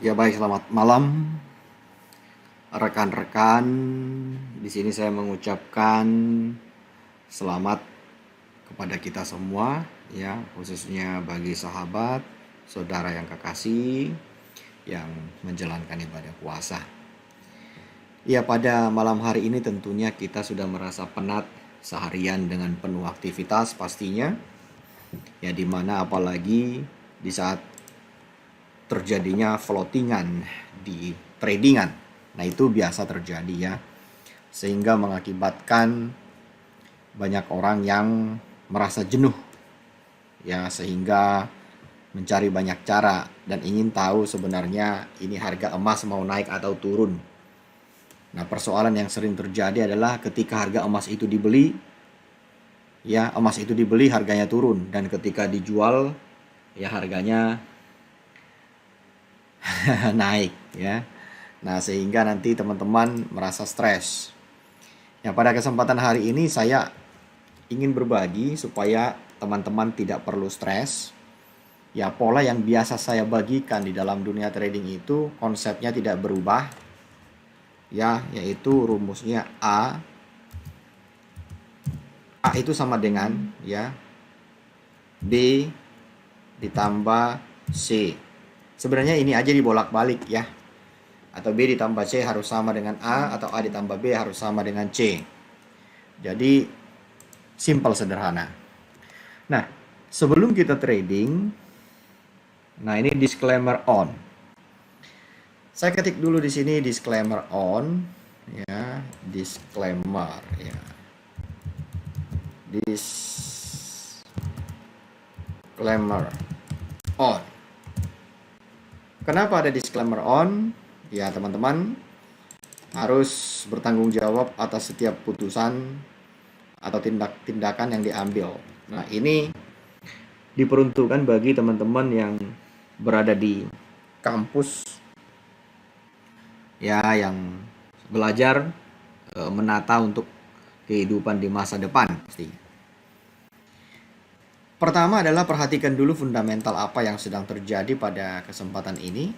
Ya baik, selamat malam rekan-rekan. Di sini saya mengucapkan selamat kepada kita semua, ya, khususnya bagi sahabat, saudara yang kekasih yang menjalankan ibadah puasa. Ya, pada malam hari ini tentunya kita sudah merasa penat seharian dengan penuh aktivitas pastinya. Ya, dimana apalagi di saat terjadinya floatingan di tradingan. Nah, itu biasa terjadi ya. Sehingga mengakibatkan banyak orang yang merasa jenuh. Ya, sehingga mencari banyak cara dan ingin tahu sebenarnya ini harga emas mau naik atau turun. Nah, persoalan yang sering terjadi adalah ketika harga emas itu dibeli, ya emas itu dibeli harganya turun, dan ketika dijual ya harganya naik ya. Nah, sehingga nanti teman-teman merasa stres. Ya, pada kesempatan hari ini saya ingin berbagi supaya teman-teman tidak perlu stres. Ya, pola yang biasa saya bagikan di dalam dunia trading itu konsepnya tidak berubah. Ya, yaitu rumusnya A itu sama dengan ya B ditambah C. Sebenarnya ini aja dibolak-balik ya. Atau B ditambah C harus sama dengan A, atau A ditambah B harus sama dengan C. Jadi simple, sederhana. Nah, sebelum kita trading, nah ini disclaimer on. Saya ketik dulu di sini disclaimer on ya, disclaimer ya. Disclaimer on. Kenapa ada disclaimer on? Ya, teman-teman harus bertanggung jawab atas setiap putusan atau tindakan yang diambil. Nah, ini diperuntukkan bagi teman-teman yang berada di kampus ya, yang belajar menata untuk kehidupan di masa depan pasti. Pertama adalah perhatikan dulu fundamental apa yang sedang terjadi pada kesempatan ini,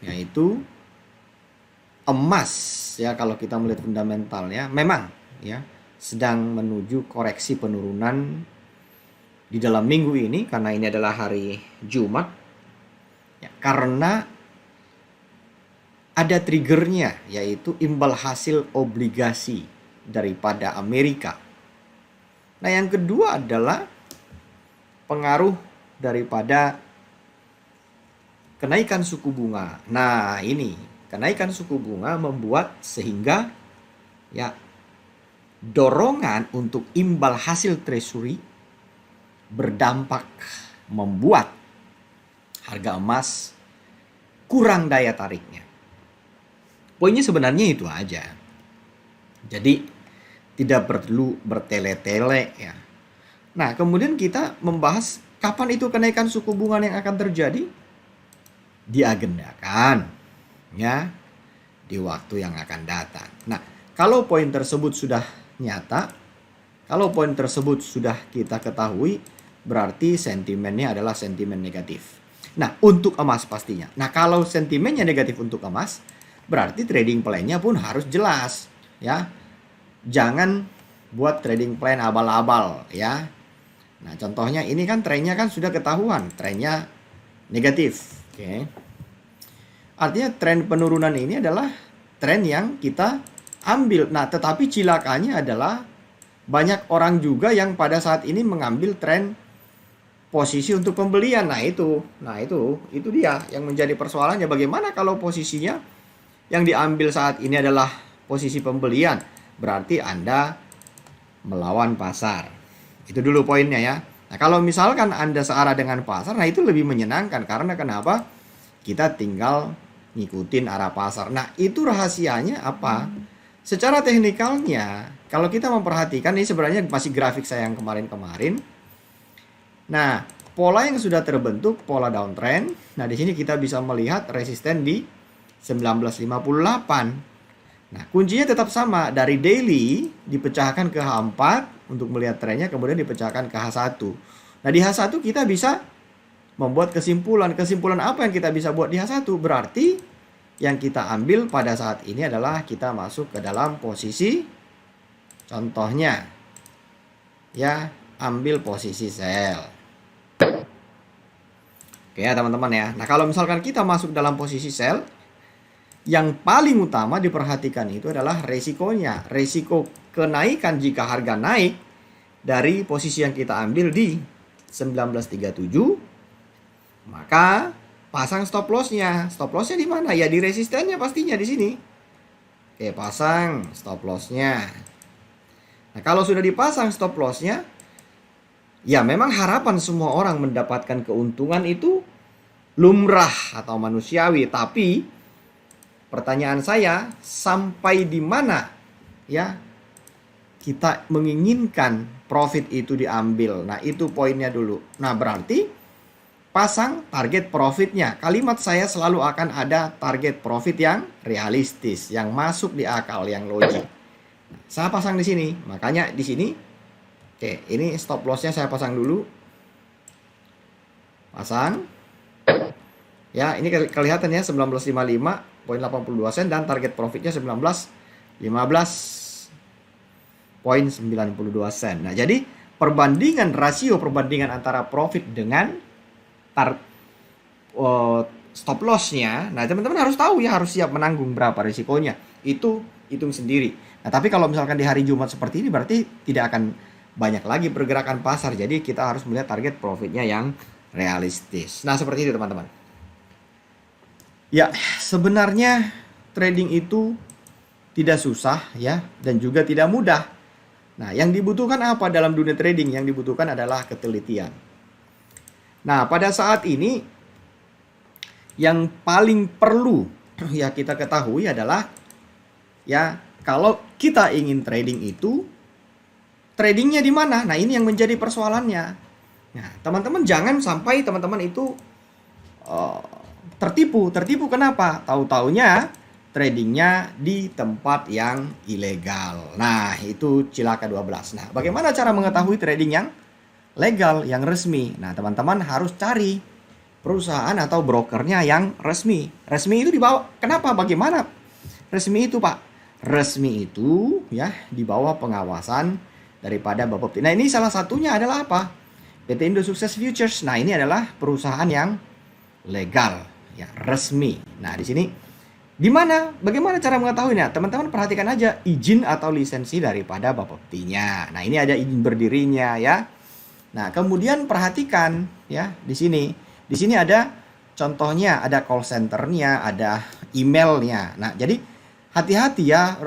yaitu emas ya. Kalau kita melihat fundamentalnya memang ya sedang menuju koreksi penurunan di dalam minggu ini, karena ini adalah hari Jumat ya, karena ada triggernya, yaitu imbal hasil obligasi daripada Amerika. Nah, yang kedua adalah pengaruh daripada kenaikan suku bunga. Nah, ini kenaikan suku bunga membuat sehingga ya dorongan untuk imbal hasil treasury berdampak membuat harga emas kurang daya tariknya. Poinnya sebenarnya itu aja. Jadi tidak perlu bertele-tele ya. Nah, kemudian kita membahas kapan itu kenaikan suku bunga yang akan terjadi? Diagendakan ya di waktu yang akan datang. Nah, kalau poin tersebut sudah nyata, kalau poin tersebut sudah kita ketahui, berarti sentimennya adalah sentimen negatif. Nah, untuk emas pastinya. Nah, kalau sentimennya negatif untuk emas, berarti trading plan-nya pun harus jelas ya. Jangan buat trading plan abal-abal ya. Nah, contohnya ini kan trennya kan sudah ketahuan, trennya negatif. Oke. Artinya tren penurunan ini adalah tren yang kita ambil. Nah, tetapi cilakanya adalah banyak orang juga yang pada saat ini mengambil tren posisi untuk pembelian. Nah, itu dia yang menjadi persoalannya. Bagaimana kalau posisinya yang diambil saat ini adalah posisi pembelian? Berarti Anda melawan pasar. Itu dulu poinnya ya. Nah, kalau misalkan Anda searah dengan pasar, nah itu lebih menyenangkan. Karena kenapa? Kita tinggal ngikutin arah pasar. Nah, itu rahasianya apa? Secara teknikalnya, kalau kita memperhatikan, ini sebenarnya masih grafik saya yang kemarin-kemarin. Nah, pola yang sudah terbentuk, pola downtrend. Nah, di sini kita bisa melihat resisten di 1958. Nah, kuncinya tetap sama. Dari daily dipecahkan ke H4 untuk melihat trennya, kemudian dipecahkan ke H1. Nah, di H1 kita bisa membuat kesimpulan. Kesimpulan apa yang kita bisa buat di H1? Berarti yang kita ambil pada saat ini adalah kita masuk ke dalam posisi, contohnya ya, ambil posisi sell. Oke ya teman-teman ya. Nah kalau misalkan kita masuk dalam posisi sell, yang paling utama diperhatikan itu adalah resikonya. Resiko kenaikan jika harga naik dari posisi yang kita ambil di 1937, maka pasang stop lossnya. Stop lossnya di mana? Ya di resistennya pastinya di sini. Oke, pasang stop lossnya. Nah kalau sudah dipasang stop lossnya, ya memang harapan semua orang mendapatkan keuntungan itu lumrah atau manusiawi. Tapi pertanyaan saya, sampai di mana ya kita menginginkan profit itu diambil? Nah itu poinnya dulu. Nah berarti pasang target profitnya. Kalimat saya selalu akan ada target profit yang realistis, yang masuk di akal, yang logik. Nah, saya pasang di sini. Makanya di sini, oke, ini stop lossnya saya pasang dulu. Pasang. Ya, ini kelihatan ya 1955.82 sen dan target profitnya 19.15.92 sen. Nah, jadi rasio perbandingan antara profit dengan stop lossnya. Nah, teman-teman harus tahu ya, harus siap menanggung berapa risikonya. Itu hitung sendiri. Nah, tapi kalau misalkan di hari Jumat seperti ini berarti tidak akan banyak lagi pergerakan pasar. Jadi kita harus melihat target profitnya yang realistis. Nah, seperti itu teman-teman. Ya, sebenarnya trading itu tidak susah ya, dan juga tidak mudah. Nah, yang dibutuhkan apa dalam dunia trading? Yang dibutuhkan adalah ketelitian. Nah, pada saat ini yang paling perlu ya kita ketahui adalah ya, kalau kita ingin trading itu, tradingnya di mana? Nah, ini yang menjadi persoalannya. Nah, teman-teman jangan sampai teman-teman itu tertipu. Tertipu kenapa? Tahu-taunya tradingnya di tempat yang ilegal. Nah, itu cilaka 12. Nah, bagaimana cara mengetahui trading yang legal, yang resmi? Nah, teman-teman harus cari perusahaan atau brokernya yang resmi. Resmi itu di bawah. Kenapa? Bagaimana resmi itu, Pak? Resmi itu ya di bawah pengawasan daripada Bapepti. Nah, ini salah satunya adalah apa? PT Indo Sukses Futures. Nah, ini adalah perusahaan yang legal, ya, resmi. Nah, di sini di mana? Bagaimana cara mengetahuinya? Teman-teman perhatikan aja izin atau lisensi daripada Bapeptinya. Nah, ini ada izin berdirinya ya. Nah, kemudian perhatikan ya di sini. Di sini ada contohnya, ada call centernya, ada emailnya. Nah, jadi hati-hati ya,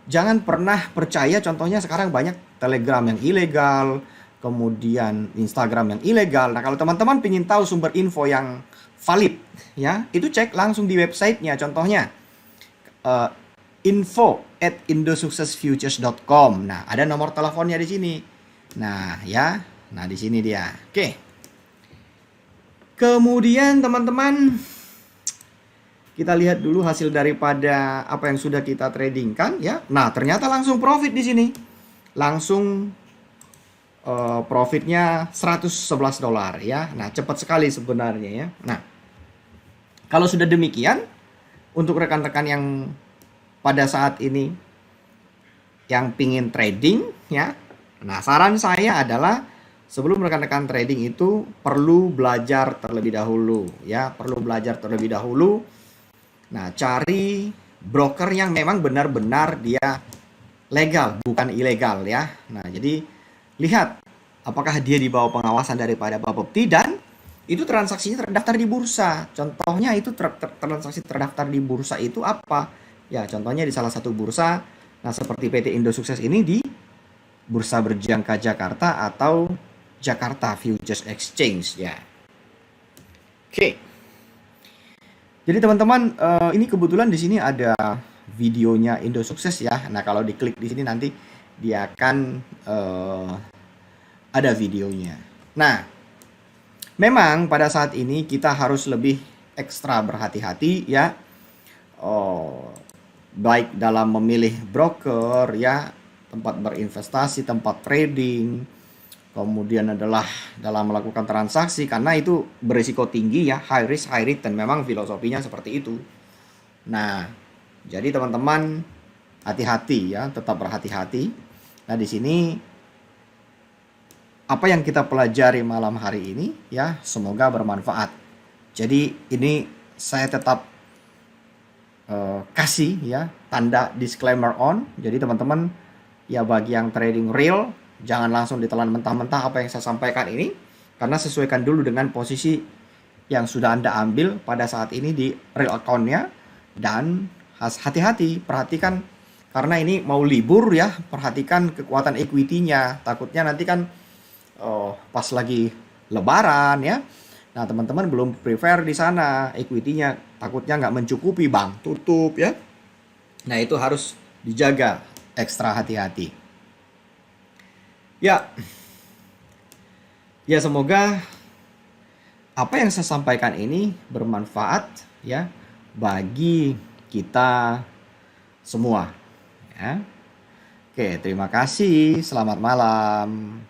jangan pernah percaya. Contohnya sekarang banyak Telegram yang ilegal, kemudian Instagram yang ilegal. Nah, kalau teman-teman ingin tahu sumber info yang valid ya, itu cek langsung di websitenya. Contohnya info@indosuccessfutures.com. Nah, ada nomor teleponnya di sini. Nah, ya. Nah, di sini dia. Oke. Kemudian teman-teman, kita lihat dulu hasil daripada apa yang sudah kita tradingkan ya. Nah, ternyata langsung profit di sini. Langsung profitnya $111 ya. Nah, cepat sekali sebenarnya ya. Nah, kalau sudah demikian, untuk rekan-rekan yang pada saat ini yang pingin trading ya, nah saran saya adalah sebelum rekan-rekan trading itu perlu belajar terlebih dahulu ya, perlu belajar terlebih dahulu. Nah, cari broker yang memang benar-benar dia legal, bukan ilegal ya. Nah, jadi lihat apakah dia di bawah pengawasan daripada Bapepti dan itu transaksinya terdaftar di bursa. Contohnya itu transaksi terdaftar di bursa itu apa? Ya, contohnya di salah satu bursa. Nah, seperti PT Indo Sukses ini di Bursa Berjangka Jakarta atau Jakarta Futures Exchange ya. Oke. Jadi teman-teman, ini kebetulan di sini ada videonya Indo Sukses ya. Nah, kalau diklik di sini nanti dia akan ada videonya. Nah, memang pada saat ini kita harus lebih ekstra berhati-hati ya. Baik dalam memilih broker ya, tempat berinvestasi, tempat trading, kemudian adalah dalam melakukan transaksi, karena itu berisiko tinggi ya, high risk high return, memang filosofinya seperti itu. Nah, jadi teman-teman hati-hati ya, tetap berhati-hati. Nah, di sini apa yang kita pelajari malam hari ini ya, semoga bermanfaat. Jadi ini saya tetap kasih ya tanda disclaimer on. Jadi teman-teman ya, bagi yang trading real, jangan langsung ditelan mentah-mentah apa yang saya sampaikan ini, karena sesuaikan dulu dengan posisi yang sudah Anda ambil pada saat ini di real account-nya. Dan hati-hati, perhatikan, karena ini mau libur ya, perhatikan kekuatan equity-nya. Takutnya nanti kan pas lagi lebaran ya, nah teman-teman belum prepare di sana, equity-nya takutnya nggak mencukupi, bang, tutup ya. Nah itu harus dijaga, ekstra hati-hati. Ya, ya semoga apa yang saya sampaikan ini bermanfaat ya bagi kita semua ya. Oke, terima kasih. Selamat malam.